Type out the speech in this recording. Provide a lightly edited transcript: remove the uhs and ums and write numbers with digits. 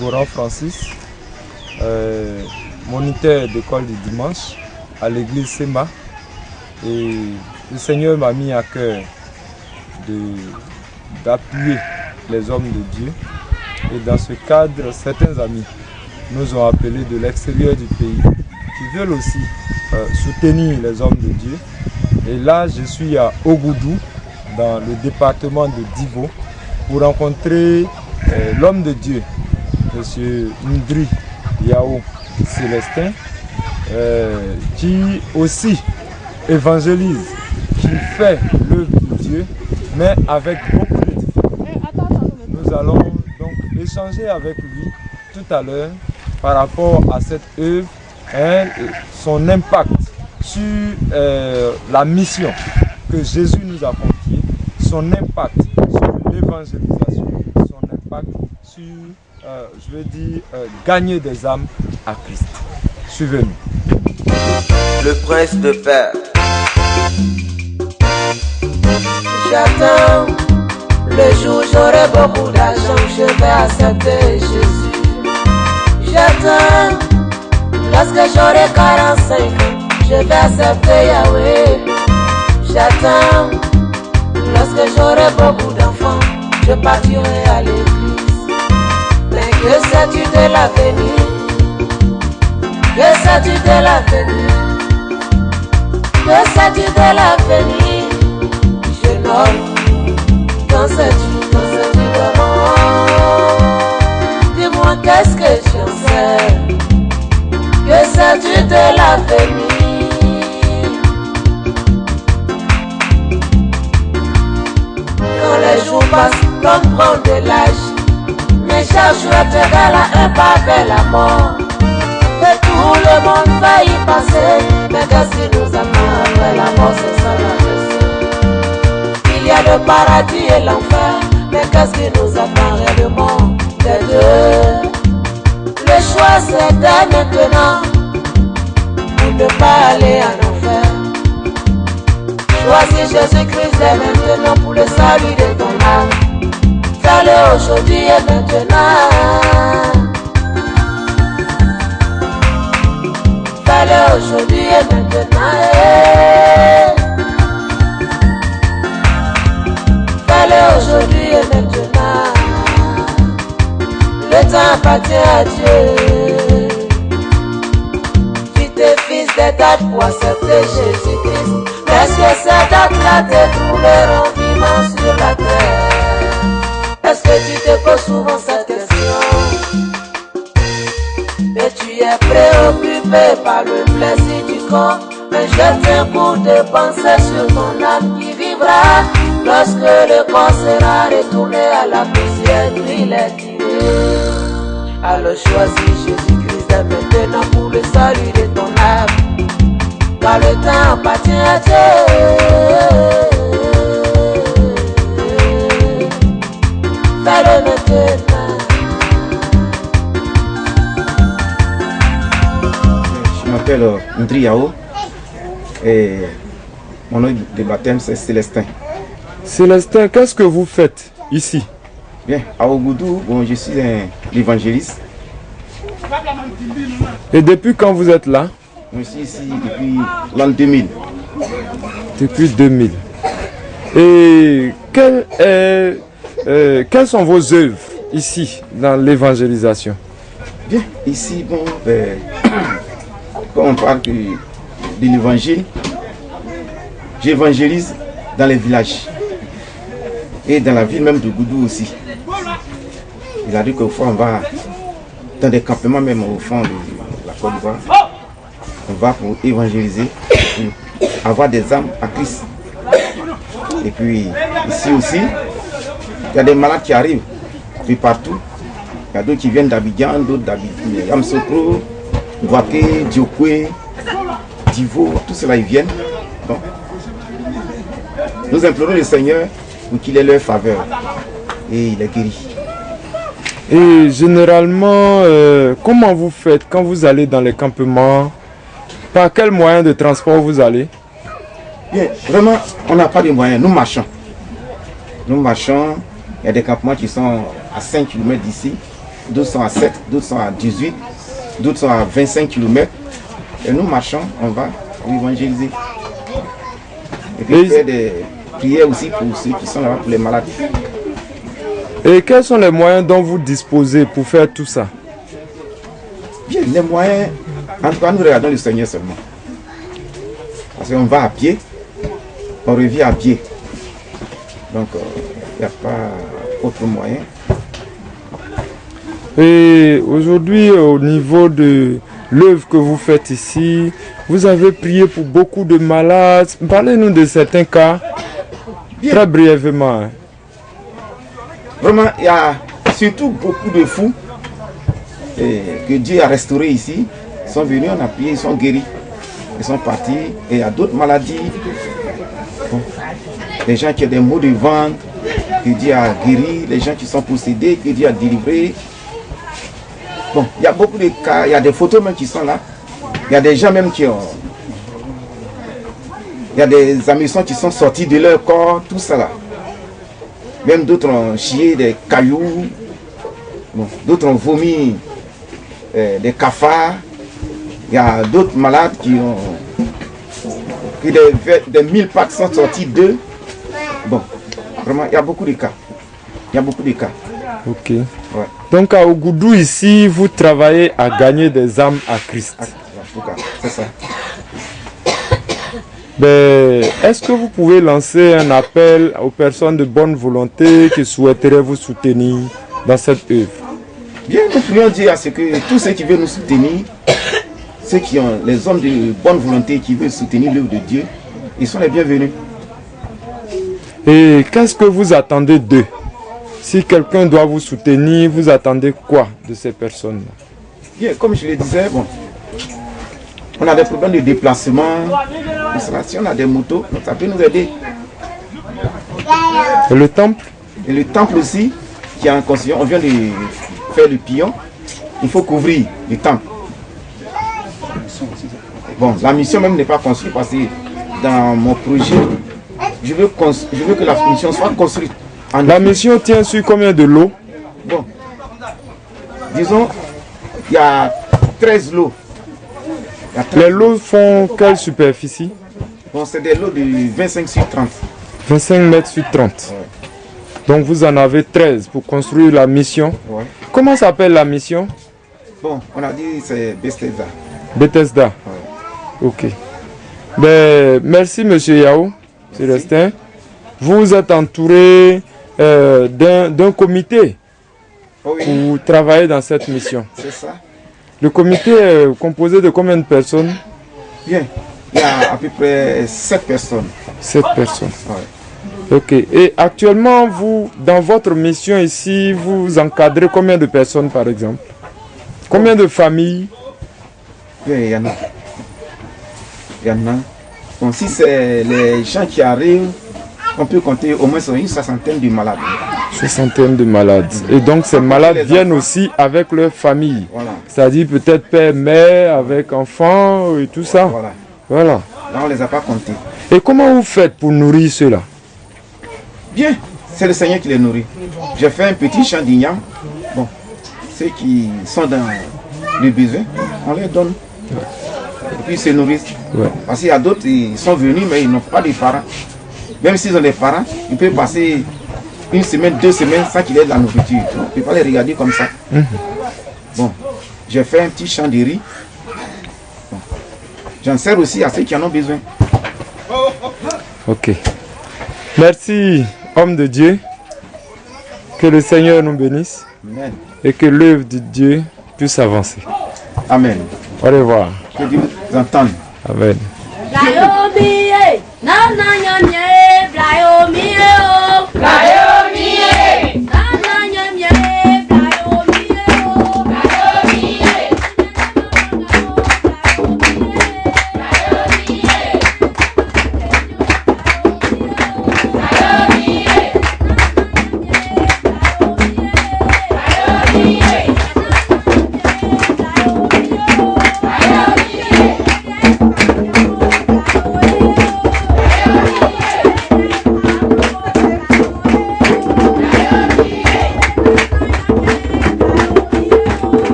Ngoran Francis, moniteur d'école du dimanche à l'église Sema. Et le Seigneur m'a mis à cœur d'appuyer les hommes de Dieu. Et dans ce cadre, certains amis nous ont appelés de l'extérieur du pays qui veulent aussi soutenir les hommes de Dieu. Et là, je suis à Ogoudou, dans le département de Divo, pour rencontrer l'homme de Dieu, M. Ndri Yao Célestin, qui aussi évangélise, qui fait l'œuvre de Dieu, mais avec beaucoup de difficultés. Nous allons donc échanger avec lui tout à l'heure par rapport à cette œuvre et son impact sur la mission que Jésus nous a confiée, son impact sur l'évangélisation, son impact sur, je veux dire, gagner des âmes à Christ. Suivez-nous. Le prince de fer. J'attends le jour où j'aurai beaucoup d'argent, je vais accepter Jésus. J'attends lorsque j'aurai 45 ans, je vais accepter Yahweh. J'attends lorsque j'aurai beaucoup d'enfants, je partirai à l'église. Mais que sais-tu de l'avenir? Que sais-tu de l'avenir? Que sais-tu de l'avenir? Jeune homme, qu'en sais-tu de moi? Dis-moi qu'est-ce que j'en sais? Que sais-tu de l'avenir? Quand les jours passent, l'homme prend de l'âge, mais chaque jour est égal à un pas vers la mort. Et tout le monde va y passer, mais qu'est-ce qui nous attend après la mort, c'est ça la question. Il y a le paradis et l'enfer, mais qu'est-ce qui nous attend réellement des deux? Le choix c'est dès maintenant, pour ne pas aller en enfer. Choisis Jésus-Christ dès maintenant pour le salut de ton âme. Fais-le aujourd'hui et maintenant. Fais-le aujourd'hui et maintenant. Fais-le aujourd'hui et maintenant. Le temps appartient à Dieu. Tu te fixes des dates pour accepter Jésus-Christ. Est-ce que ces dates-là te trouveront vivant sur la terre? Est-ce que tu te poses souvent cette question? Et tu es préoccupé par le plaisir du corps, mais jette un coup de pensée sur ton âme qui vivra lorsque le corps sera retourné à la poussière qu'il est tiré. Alors choisis Jésus-Christ dès maintenant pour le salut de ton âme, car le temps appartient à Dieu. Fais-le maintenant. Je m'appelle Ndri Yao et mon nom de baptême c'est Célestin. Célestin, qu'est-ce que vous faites ici? Bien, à Ogoudou, bon, je suis un évangéliste. Et depuis quand vous êtes là? Je suis ici depuis l'an 2000. Depuis 2000. Et quelles sont vos œuvres ici dans l'évangélisation? Bien, ici, bon, quand on parle de l'évangile, j'évangélise dans les villages et dans la ville même de Goudou aussi. Il a dit qu'au fond, on va dans des campements même au fond de la Côte d'Ivoire. On va pour évangéliser, pour avoir des âmes à Christ. Et puis ici aussi, il y a des malades qui arrivent de partout. Il y a d'autres qui viennent d'Abidjan, d'autres d'Amsokro, Guaké, Diokwe, Divo, tout cela ils viennent. Donc, nous implorons le Seigneur pour qu'il ait leur faveur et il est guéri. Et généralement, comment vous faites quand vous allez dans les campements? Par quel moyen de transport vous allez? Bien, vraiment, on n'a pas de moyens, nous marchons. Nous marchons, il y a des campements qui sont à 5 km d'ici. d'autres sont à 7, d'autres sont à 18, d'autres sont à 25 km. Et nous marchons, on va pour évangéliser. Et puis faire des prières aussi pour ceux qui sont là, pour les malades. Et quels sont les moyens dont vous disposez pour faire tout ça? Bien, les moyens, en tout cas, nous regardons le Seigneur seulement. Parce qu'on va à pied, on revient à pied. Donc, il n'y a pas autre moyen. Et aujourd'hui, au niveau de l'œuvre que vous faites ici, vous avez prié pour beaucoup de malades. Parlez-nous de certains cas, bien, très brièvement. Vraiment, il y a surtout beaucoup de fous que Dieu a restaurés ici. Ils sont venus, on a prié, ils sont guéris. Ils sont partis. Et il y a d'autres maladies. Bon. Les gens qui ont des maux de ventre, que Dieu a guéri. Les gens qui sont possédés, que Dieu a délivrés. Bon, il y a beaucoup de cas. Il y a des photos même qui sont là. Il y a des gens même qui ont... Il y a des amusants qui sont sortis de leur corps, tout ça là. Même d'autres ont chié des cailloux, bon, d'autres ont vomi des cafards. Il y a d'autres malades qui ont... que des 1000 pattes sont sortis d'eux. Bon, vraiment, il y a beaucoup de cas. Il y a beaucoup de cas. Ok. Ouais. Donc à Ougoudou ici, vous travaillez à gagner des âmes à Christ. C'est ça. Ben, est-ce que vous pouvez lancer un appel aux personnes de bonne volonté qui souhaiteraient vous soutenir dans cette œuvre? Bien, nous prions dire à ce que tous ceux qui veulent nous soutenir, ceux qui ont les hommes de bonne volonté qui veulent soutenir l'œuvre de Dieu, ils sont les bienvenus. Et qu'est-ce que vous attendez d'eux? Si quelqu'un doit vous soutenir, vous attendez quoi de ces personnes-là? Bien, comme je le disais, bon, on a des problèmes de déplacement. Si on a des motos, ça peut nous aider. Et le temple? Et le temple aussi, qui est en construction, on vient de faire le pillon. Il faut couvrir le temple. Bon, la mission même n'est pas construite parce que dans mon projet, je veux que la mission soit construite. La mission tient sur combien de lots? Bon, disons, il y a 13 lots. Les lots font quelle superficie? Bon, c'est des lots de 25 sur 30. 25 mètres sur 30. Ouais. Donc vous en avez 13 pour construire la mission. Ouais. Comment s'appelle la mission? Bon, on a dit c'est Bethesda. Bethesda. Ouais. Ok. Ben, merci Monsieur Yao, Célestin. Vous êtes entouré d'un comité pour travailler dans cette mission. C'est ça. Le comité est composé de combien de personnes? Bien, il y a à peu près 7 personnes. 7 personnes. Ouais. Ok. Et actuellement, vous, dans votre mission ici, vous encadrez combien de personnes par exemple? Combien de familles? Bien, il y en a. Il y en a. Bon, si c'est les gens qui arrivent, on peut compter au moins sur une soixantaine de malades. Soixantaine de malades. Et donc ces malades viennent aussi avec leur famille. Voilà. C'est-à-dire peut-être père, mère, avec enfants et tout ça. Voilà. Voilà. Là, on ne les a pas comptés. Et comment vous faites pour nourrir ceux-là? Bien, c'est le Seigneur qui les nourrit. J'ai fait un petit champ d'igname. Bon, ceux qui sont dans le besoin, on les donne. Et puis ils se nourrissent. Ouais. Parce qu'il y a d'autres, ils sont venus, mais ils n'ont pas de parents. Même s'ils ont des parents, ils peuvent passer une semaine, 2 semaines sans qu'il ait de la nourriture. On ne peut pas les regarder comme ça. Bon, j'ai fait un petit champ de riz. Bon. J'en sers aussi à ceux qui en ont besoin. Ok. Merci, homme de Dieu. Que le Seigneur nous bénisse. Amen. Et que l'œuvre de Dieu puisse avancer. Amen. Au revoir. Que Dieu vous entende. Amen. Naomi, na na nyanye.